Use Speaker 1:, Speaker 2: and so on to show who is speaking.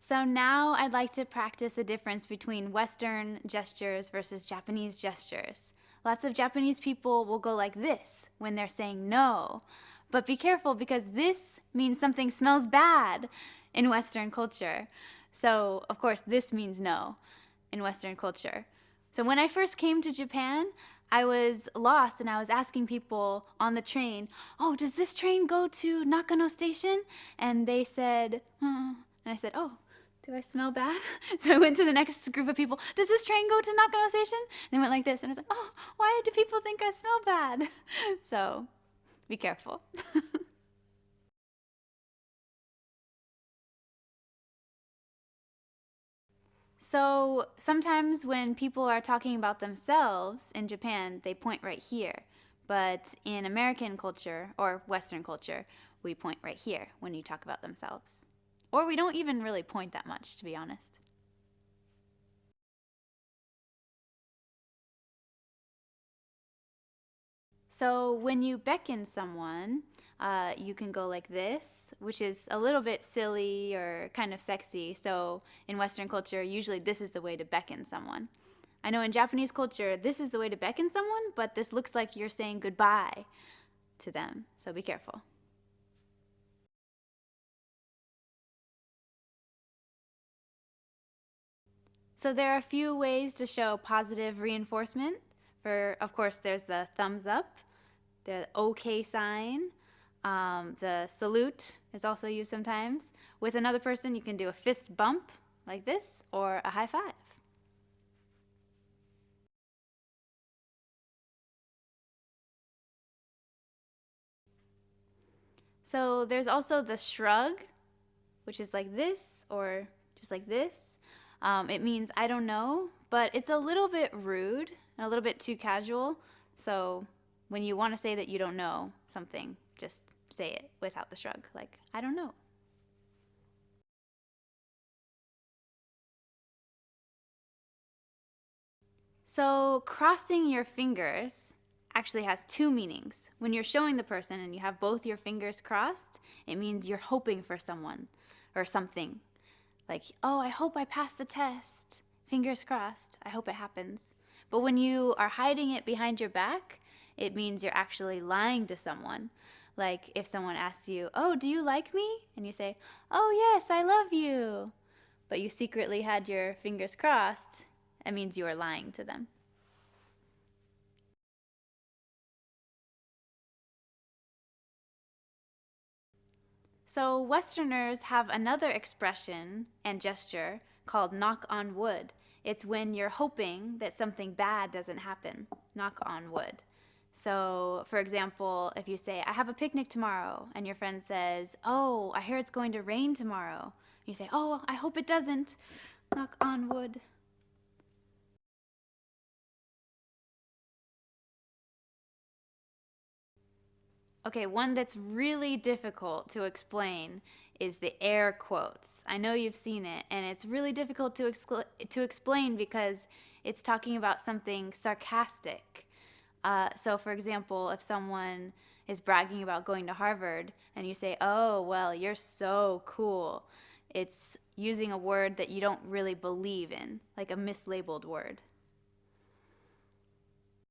Speaker 1: So now I'd like to practice the difference between Western gestures versus Japanese gestures. Lots of Japanese people will go like this when they're saying no. But be careful because this means something smells bad in Western culture. So, of course, this means no in Western culture. So when I first came to Japan, I was lost and I was asking people on the train, oh, does this train go to Nakano Station? And they said, and I said, oh, do I smell bad? So I went to the next group of people, does this train go to Nakano Station? And they went like this, and I was like, oh, why do people think I smell bad? So be careful. So sometimes when people are talking about themselves in Japan, they point right here. But in American culture or Western culture, we point right here when you talk about themselves. Or we don't even really point that much, to be honest. So when you beckon someone, you can go like this, which is a little bit silly or kind of sexy. So in Western culture, usually this is the way to beckon someone. I know in Japanese culture, this is the way to beckon someone, but this looks like you're saying goodbye to them. So be careful. So there are a few ways to show positive reinforcement. Of course, there's the thumbs up, the OK sign, the salute is also used sometimes. With another person, you can do a fist bump like this or a high five. So there's also the shrug, which is like this or just like this. It means I don't know, but it's a little bit rude and a little bit too casual. So when you want to say that you don't know something, just say it without the shrug, like I don't know. So crossing your fingers actually has two meanings. When you're showing the person and you have both your fingers crossed, it means you're hoping for someone or something. Like, oh, I hope I pass the test. Fingers crossed. I hope it happens. But when you are hiding it behind your back, it means you're actually lying to someone. Like if someone asks you, oh, do you like me? And you say, oh, yes, I love you. But you secretly had your fingers crossed, it means you are lying to them. So Westerners have another expression and gesture called knock on wood. It's when you're hoping that something bad doesn't happen. Knock on wood. So, for example, if you say, I have a picnic tomorrow, and your friend says, oh, I hear it's going to rain tomorrow. You say, oh, I hope it doesn't. Knock on wood. Okay, one that's really difficult to explain is the air quotes. I know you've seen it, and it's really difficult to explain because it's talking about something sarcastic. So, for example, if someone is bragging about going to Harvard and you say, oh, well, you're so cool, it's using a word that you don't really believe in, like a mislabeled word.